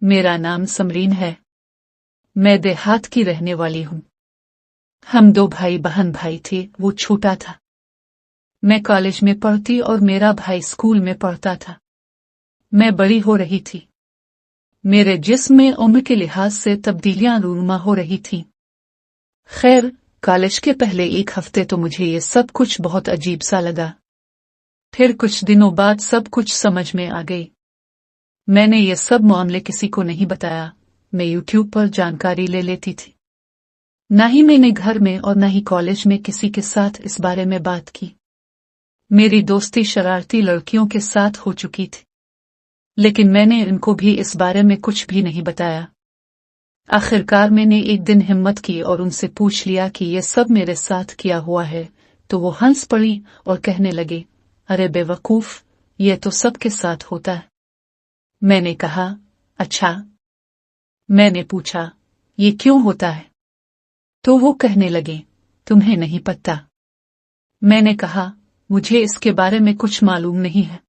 मेरा नाम समरीन है। मैं देहात की रहने वाली हूँ। हम 2 भाई थे, वो छोटा था। मैं कॉलेज में पढ़ती और मेरा भाई स्कूल में पढ़ता था। मैं बड़ी हो रही थी। मेरे जिस्म में उम्र के लिहाज से तब्दीलियां रूनुमा हो रही थीं। खैर, कॉलेज के पहले 1 हफ्ते तो मुझे ये सब कुछ बहुत अजीब सा लगा। फिर कुछ दिनों बाद सब कुछ समझ में आ गई। मैंने ये सब मामले किसी को नहीं बताया। मैं यूट्यूब पर जानकारी ले लेती थी। न ही मैंने घर में और न ही कॉलेज में किसी के साथ इस बारे में बात की। मेरी दोस्ती शरारती लड़कियों के साथ हो चुकी थी, लेकिन मैंने इनको भी इस बारे में कुछ भी नहीं बताया। आखिरकार मैंने एक दिन हिम्मत की और उनसे पूछ लिया कि ये सब मेरे साथ किया हुआ है, तो वो हंस पड़ी और कहने लगे, अरे बेवकूफ, ये तो सबके साथ होता है। मैंने कहा, अच्छा। मैंने पूछा, ये क्यों होता है? तो वो कहने लगे, तुम्हें नहीं पता। मैंने कहा, मुझे इसके बारे में कुछ मालूम नहीं है।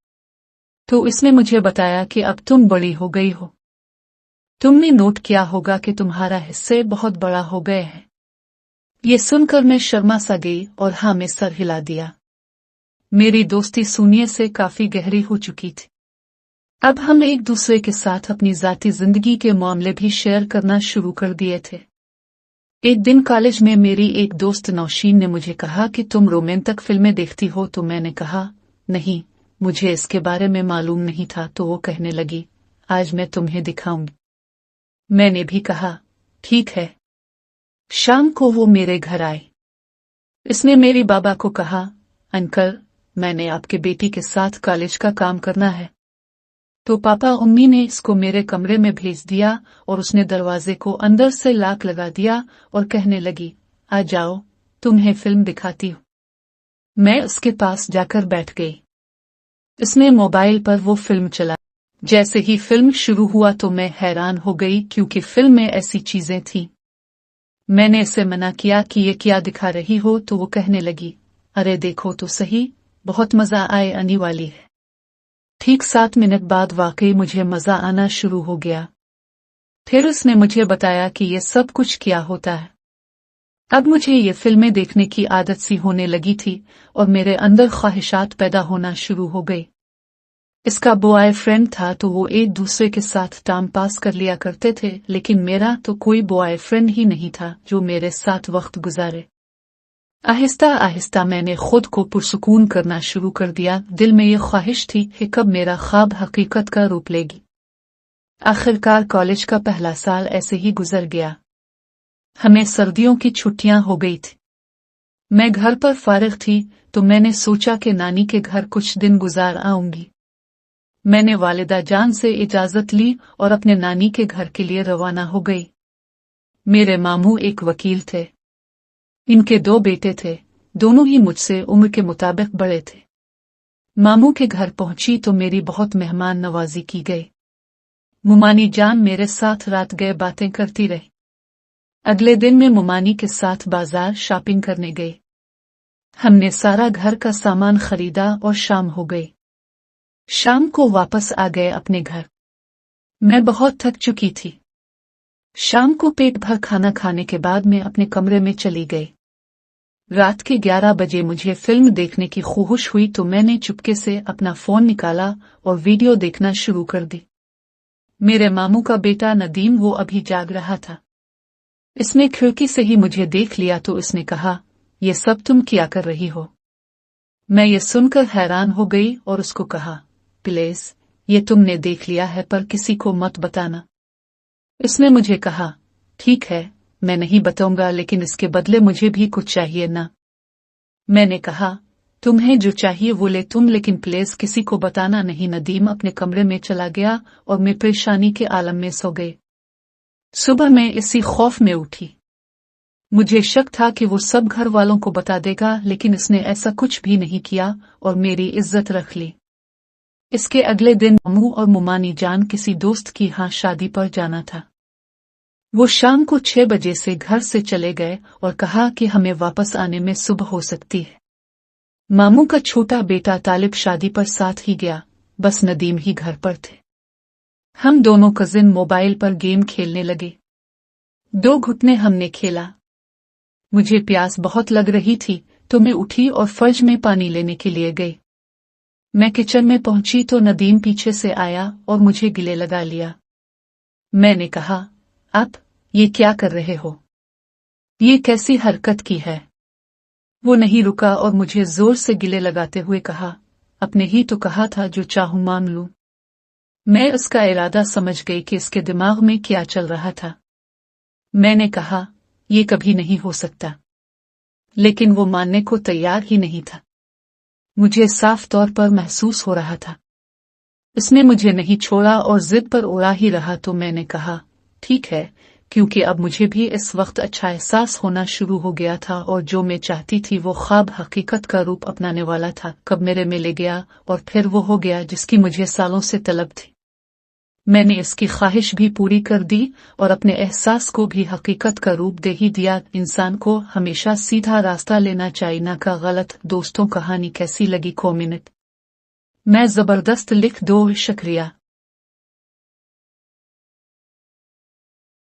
तो इसने मुझे बताया कि अब तुम बड़ी हो गई हो। तुमने नोट किया होगा कि तुम्हारा हिस्से बहुत बड़ा हो गए हैं। ये सुनकर मैं शर्मा सा गई और हाँ में सर हिला दिया। मेरी दोस्ती सुनिए से काफी गहरी हो चुकी थी। अब हम एक दूसरे के साथ अपनी जाती जिंदगी के मामले भी शेयर करना शुरू कर दिए थे। एक दिन कॉलेज में मेरी एक दोस्त नौशीन ने मुझे कहा कि तुम रोमांटिक फिल्में देखती हो, तो मैंने कहा, नहीं, मुझे इसके बारे में मालूम नहीं था। तो वो कहने लगी, आज मैं तुम्हें दिखाऊंगी। मैंने भी कहा, ठीक है। शाम को वो मेरे घर आए। इसने मेरी बाबा को कहा, अंकल, मैंने आपके बेटी के साथ कॉलेज का काम करना है। तो पापा उम्मी ने इसको मेरे कमरे में भेज दिया और उसने दरवाजे को अंदर से लॉक लगा दिया और कहने लगी, आ जाओ, तुम्हें फिल्म दिखाती हूँ। मैं उसके पास जाकर बैठ गई। इसने मोबाइल पर वो फिल्म चला। जैसे ही फिल्म शुरू हुआ तो मैं हैरान हो गई, क्योंकि फिल्म में ऐसी चीजें थीं। मैंने इसे मना किया कि ये क्या दिखा रही हो, तो वो कहने लगी, अरे देखो तो सही, बहुत मजा आने वाली है। ठीक 7 मिनट बाद वाकई मुझे मजा आना शुरू हो गया। फिर उसने मुझे बताया कि ये सब कुछ क्या होता है। अब मुझे ये फिल्में देखने की आदत सी होने लगी थी और मेरे अंदर ख्वाहिशात पैदा होना शुरू हो गई। इसका बॉयफ्रेंड था तो वो एक दूसरे के साथ टाइम पास कर लिया करते थे, लेकिन मेरा तो कोई बॉयफ्रेंड ही नहीं था जो मेरे साथ वक्त गुजारे। आहिस्ता आहिस्ता मैंने खुद को पुरसुकून करना शुरू कर दिया। दिल में ये ख्वाहिश थी कि कब मेरा ख्वाब हकीकत का रूप लेगी। आखिरकार कॉलेज का पहला साल ऐसे ही गुजर गया। हमें सर्दियों की छुट्टियां हो गई थी। मैं घर पर फारिग थी तो मैंने सोचा कि नानी के घर कुछ दिन गुजार आऊंगी। मैंने वालिदा जान से इजाजत ली और अपने नानी के घर के लिए रवाना हो गई। मेरे मामू एक वकील थे। इनके 2 बेटे थे, दोनों ही मुझसे उम्र के मुताबिक बड़े थे। मामू के घर पहुंची तो मेरी बहुत मेहमान नवाजी की गई। मुमानी जान मेरे साथ रात गए बातें करती रही। अगले दिन मैं मुमानी के साथ बाजार शॉपिंग करने गई। हमने सारा घर का सामान खरीदा और शाम हो गई। शाम को वापस आ गए अपने घर। मैं बहुत थक चुकी थी। शाम को पेट भर खाना खाने के बाद मैं अपने कमरे में चली गई। रात के 11 बजे मुझे फिल्म देखने की ख्वाहिश हुई तो मैंने चुपके से अपना फोन निकाला और वीडियो देखना शुरू कर दी। मेरे मामू का बेटा नदीम वो अभी जाग रहा था। इसने खिड़की से ही मुझे देख लिया तो इसने कहा, ये सब तुम क्या कर रही हो? मैं ये सुनकर हैरान हो गई और उसको कहा, प्लीज, ये तुमने देख लिया है पर किसी को मत बताना। इसने मुझे कहा, ठीक है, मैं नहीं बताऊंगा, लेकिन इसके बदले मुझे भी कुछ चाहिए ना। मैंने कहा, तुम्हें जो चाहिए वो ले तुम, लेकिन प्लीज किसी को बताना नहीं। नदीम अपने कमरे में चला गया और मैं परेशानी के आलम में सो गई। सुबह मैं इसी खौफ में उठी। मुझे शक था कि वो सब घर वालों को बता देगा, लेकिन इसने ऐसा कुछ भी नहीं किया और मेरी इज्जत रख ली। इसके अगले दिन मामू और मुमानी जान किसी दोस्त की यहाँ शादी पर जाना था। वो शाम को 6 बजे से घर से चले गए और कहा कि हमें वापस आने में सुबह हो सकती है। मामू का छोटा बेटा तालिब शादी पर साथ ही गया, बस नदीम ही घर पर थे। हम दोनों कजिन मोबाइल पर गेम खेलने लगे। 2 घुटने हमने खेला। मुझे प्यास बहुत लग रही थी तो मैं उठी और फ्रिज में पानी लेने के लिए गई। मैं किचन में पहुंची तो नदीम पीछे से आया और मुझे गले लगा लिया। मैंने कहा, आप ये क्या कर रहे हो? ये कैसी हरकत की है? वो नहीं रुका और मुझे जोर से गले लगाते हुए कहा, अपने ही तो कहा था जो चाहूं मांग लूं। मैं उसका इरादा समझ गई कि इसके दिमाग में क्या चल रहा था। मैंने कहा, ये कभी नहीं हो सकता। लेकिन वो मानने को तैयार ही नहीं था। मुझे साफ तौर पर महसूस हो रहा था इसने मुझे नहीं छोड़ा और जिद पर उड़ा ही रहा। तो मैंने कहा, ठीक है, क्योंकि अब मुझे भी इस वक्त अच्छा एहसास होना शुरू हो गया था और जो मैं चाहती थी वो ख्वाब हकीकत का रूप अपनाने वाला था। कब मेरे में ले गया और फिर वो हो गया जिसकी मुझे सालों से तलब थी। मैंने इसकी ख्वाहिश भी पूरी कर दी और अपने एहसास को भी हकीकत का रूप दे ही दिया। इंसान को हमेशा सीधा रास्ता लेना चाहिए, ना का गलत। दोस्तों, कहानी कैसी लगी? कमेंट मैं जबरदस्त लिख दो। शुक्रिया।